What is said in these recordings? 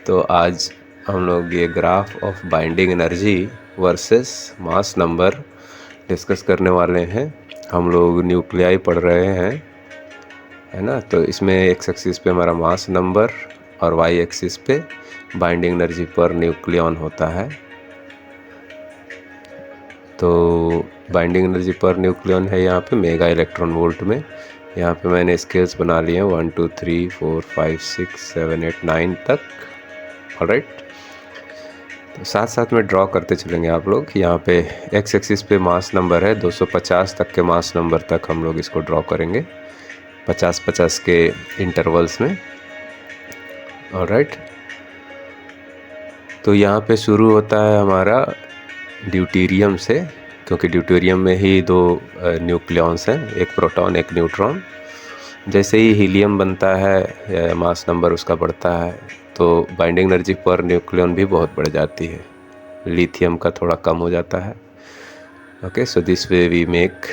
तो आज हम लोग ये graph of binding energy versus mass number discuss करने वाले हैं। हम लोग न्यूक्लियाई पढ़ रहे हैं, है ना। तो इसमें एक्स एक्सिस पे हमारा मास नंबर और वाई एक्सिस पे बाइंडिंग एनर्जी पर न्यूक्लियन होता है। तो बाइंडिंग एनर्जी पर न्यूक्लियन है यहाँ पे मेगा इलेक्ट्रॉन वोल्ट में। यहाँ पे मैंने स्केल्स बना लिए हैं 1 2 3 4 5 6 7 8 9 तक। ऑलराइट, तो साथ साथ में ड्रॉ करते चलेंगे आप लोग। यहाँ पे एक्स एक्सिस पे मास नंबर है 250 तक के मास नंबर तक हम लोग इसको ड्रॉ करेंगे 50-50 के इंटरवल्स में। ऑलराइट, तो यहाँ पे शुरू होता है हमारा ड्यूटेरियम से, क्योंकि ड्यूटेरियम में ही दो न्यूक्लियॉन्स हैं, एक प्रोटॉन एक न्यूट्रॉन। जैसे ही हीलियम बनता है मास नंबर उसका बढ़ता है, तो बाइंडिंग एनर्जी पर न्यूक्लियन भी बहुत बढ़ जाती है। लिथियम का थोड़ा कम हो जाता है। Okay, so this way we make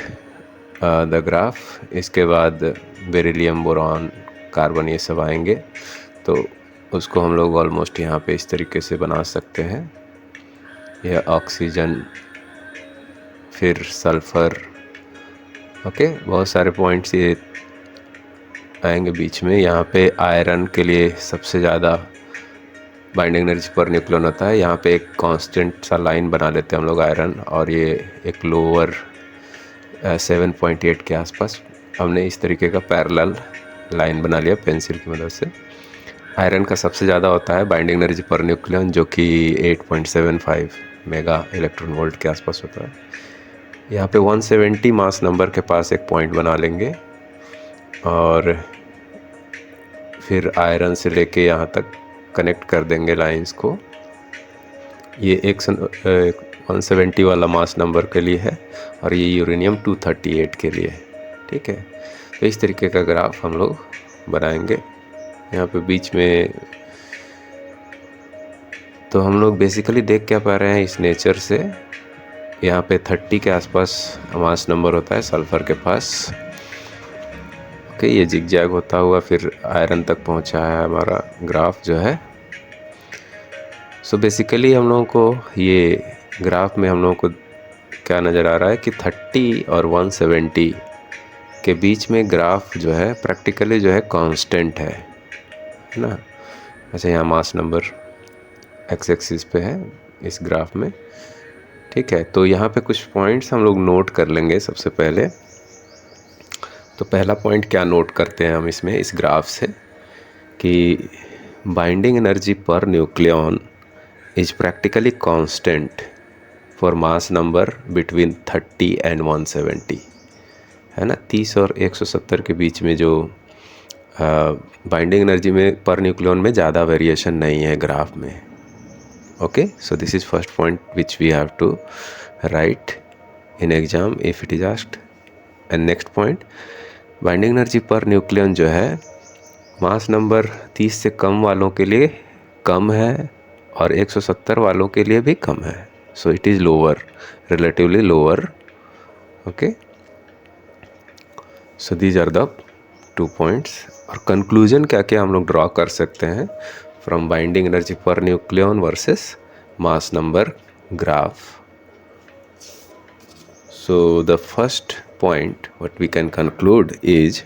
the graph. इसके बाद बेरिलियम, बोरॉन, कार्बन ये सब आएंगे, तो उसको हम लोग ऑलमोस्ट यहाँ पे इस तरीके से बना सकते हैं। यह ऑक्सीजन, फिर सल्फ़र। ओके, बहुत सारे पॉइंट्स ये आएंगे बीच में। यहाँ पे आयरन के लिए सबसे ज़्यादा बाइंडिंग एनर्जी पर न्यूक्लियन होता है। यहाँ पे एक कांस्टेंट सा लाइन बना लेते हैं हम लोग आयरन, और ये एक लोअर 7.8 के आसपास हमने इस तरीके का पैरेलल लाइन बना लिया पेंसिल की मदद से। आयरन का सबसे ज़्यादा होता है बाइंडिंग एनर्जी पर न्यूक्लियन, जो कि 8.75 मेगा इलेक्ट्रॉन वोल्ट के आसपास होता है। यहाँ पे 170 मास नंबर के पास एक पॉइंट बना लेंगे, और फिर आयरन से लेके यहाँ तक कनेक्ट कर देंगे लाइंस को। ये एक 170 वाला मास नंबर के लिए है, और ये यूरेनियम 238 के लिए। ठीक है, तो इस तरीके का ग्राफ हम लोग बनाएंगे। यहाँ पे बीच में तो हम लोग बेसिकली देख क्या पा रहे हैं इस नेचर से, यहाँ पे 30 के आसपास मास नंबर होता है सल्फ़र के पास। ओके, ये जिगजैग होता हुआ फिर आयरन तक पहुँचा है हमारा ग्राफ जो है। सो बेसिकली हम लोगों को ये ग्राफ में हम लोगों को क्या नज़र आ रहा है कि 30 और 170 के बीच में ग्राफ जो है प्रैक्टिकली जो है कांस्टेंट है ना। अच्छा, यहाँ मास नंबर एक्स एक्सिस पे है इस ग्राफ में। ठीक है, तो यहाँ पे कुछ पॉइंट्स हम लोग नोट कर लेंगे सबसे पहले। तो पहला पॉइंट क्या नोट करते हैं हम इसमें इस ग्राफ से, कि binding energy per nucleon is practically constant for mass number between 30 and 170, है ना। 30 और 170 के बीच में जो बाइंडिंग एनर्जी में पर न्यूक्लियन में ज़्यादा वेरिएशन नहीं है ग्राफ में। Okay, so this is first point which we have to write in exam if it is asked. And next point, binding energy per nucleon जो है मास नंबर 30 से कम वालों के लिए कम है, और 170 वालों के लिए भी कम है। So it is lower, relatively lower. Okay, so these are the 2 points. और कंक्लूजन क्या क्या हम लोग ड्रॉ कर सकते हैं from binding energy per nucleon versus mass number graph. So the first point what we can conclude is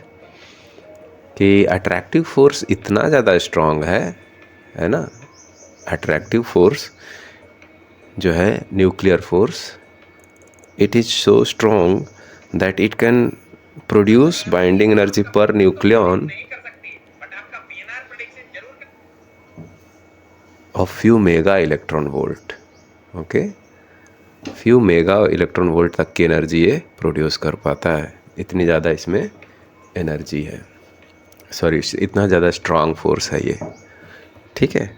कि attractive force इतना ज़्यादा स्ट्रॉन्ग है ना। अट्रैक्टिव फोर्स जो है nuclear force, it is so strong that it can produce binding energy per nucleon of few mega electron volt. Okay, few mega electron volt तक की energy ये प्रोड्यूस कर पाता है। इतनी ज़्यादा इसमें एनर्जी है, सॉरी इतना ज़्यादा स्ट्रॉन्ग फोर्स है ये। ठीक है,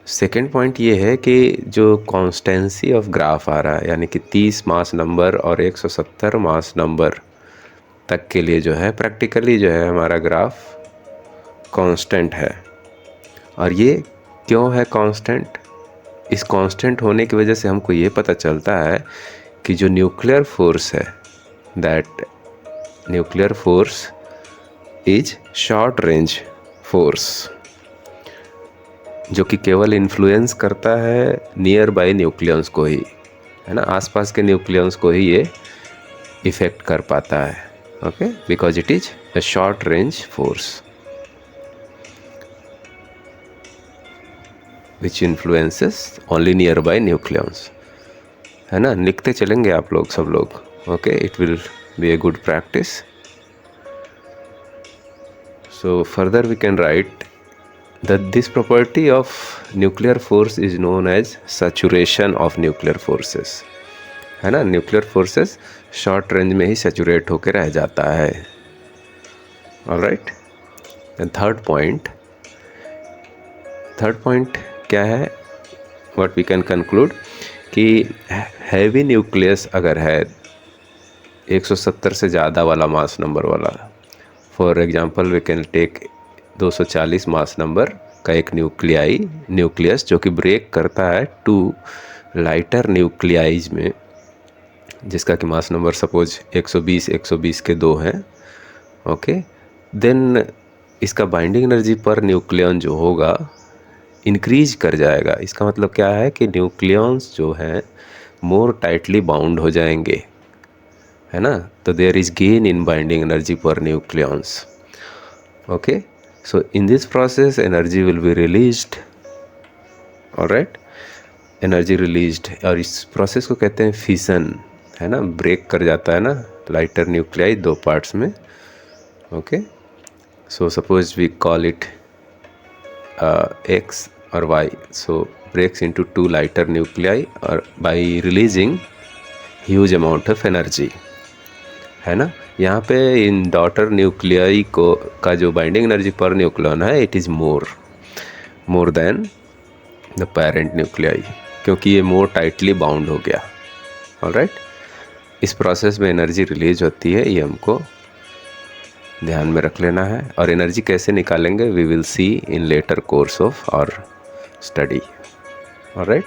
सेकेंड पॉइंट ये है कि जो कॉन्स्टेंसी ऑफ ग्राफ आ रहा है, यानी कि 30 मास नंबर और 170 मास नंबर तक के लिए जो है प्रैक्टिकली जो है हमारा ग्राफ कांस्टेंट है। और ये क्यों है कांस्टेंट? इस कांस्टेंट होने की वजह से हमको ये पता चलता है कि जो न्यूक्लियर फोर्स है, that nuclear force is short range force. जो कि केवल इन्फ्लुएंस करता है नियर बाय न्यूक्लियंस को ही, है ना, आसपास के न्यूक्लियंस को ही ये इफेक्ट कर पाता है। Okay, because it is a short range force which influences only nearby nucleons, है ना। लिखते चलेंगे आप लोग सब लोग। Okay, it will be a good practice. So further we can write that this property of nuclear force is known as saturation of nuclear forces, है ना। न्यूक्लियर फोर्सेस शॉर्ट रेंज में ही सैचुरेट होकर रह जाता है। ऑलराइट, एंड थर्ड पॉइंट क्या है, what we can conclude कि हैवी न्यूक्लियस अगर है 170 से ज़्यादा वाला मास नंबर वाला, for example we can take 240 mass number का एक न्यूक्लियस जो कि ब्रेक करता है 2 लाइटर न्यूक्लियाइज में, जिसका कि मास नंबर सपोज 120 के 2 हैं। ओके, देन इसका बाइंडिंग एनर्जी पर न्यूक्लियन जो होगा इंक्रीज कर जाएगा। इसका मतलब क्या है कि न्यूक्लियंस जो हैं मोर टाइटली बाउंड हो जाएंगे, है ना। तो there is gain in binding energy per nucleons. Okay, so in this process energy will be released, alright, energy released, और इस प्रोसेस को कहते हैं फिशन, है ना। ब्रेक कर जाता है ना लाइटर न्यूक्लियाई 2 पार्ट्स में। Okay, so suppose we call it X और Y, so breaks into 2 lighter nuclei और by releasing huge amount of energy, है ना। यहाँ पे इन डॉटर न्यूक्लियाई को का जो बाइंडिंग एनर्जी पर न्यूक्लियन है it is more than the parent nuclei, क्योंकि ये मोर टाइटली बाउंड हो गया। ऑलराइट, इस प्रोसेस में एनर्जी रिलीज होती है, ये हमको ध्यान में रख लेना है। और एनर्जी कैसे निकालेंगे we will see in later course of our study. Alright,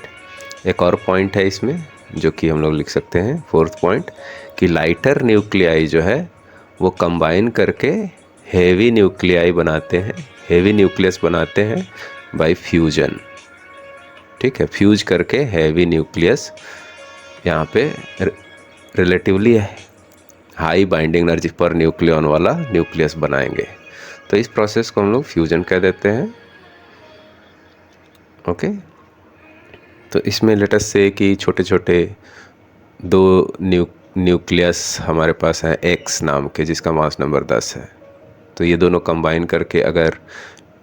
एक और पॉइंट है इसमें जो कि हम लोग लिख सकते हैं, 4th पॉइंट, कि लाइटर न्यूक्लियाई जो है वो कंबाइन करके हेवी न्यूक्लियाई बनाते हैं, हेवी न्यूक्लियस बनाते हैं बाय फ्यूजन। ठीक है, फ्यूज करके हैवी न्यूक्लियस यहाँ पे relatively high binding energy per nucleon वाला न्यूक्लियस बनाएंगे। तो इस प्रोसेस को हम लोग फ्यूजन कह देते हैं। ओके, तो इसमें लेट अस से कि छोटे छोटे 2 न्यूक्लियस हमारे पास है एक्स नाम के, जिसका मास नंबर 10 है। तो ये दोनों कंबाइन करके अगर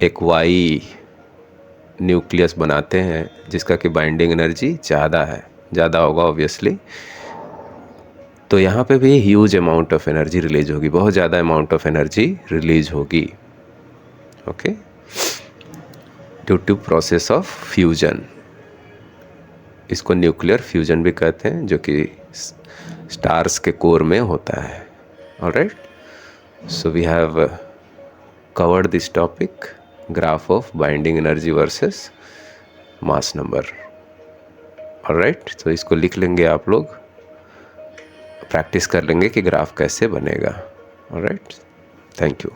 एक वाई न्यूक्लियस बनाते हैं जिसका कि बाइंडिंग एनर्जी ज़्यादा होगा ऑब्वियसली, तो यहाँ पे भी huge amount of energy release होगी, बहुत ज़्यादा अमाउंट ऑफ एनर्जी रिलीज होगी। Okay, due to process of fusion, इसको न्यूक्लियर फ्यूजन भी कहते हैं, जो कि स्टार्स के कोर में होता है। Alright, so we have covered this topic, graph of binding energy versus mass number. Alright, तो इसको लिख लेंगे आप लोग, प्रैक्टिस कर लेंगे कि ग्राफ कैसे बनेगा। Alright, thank you.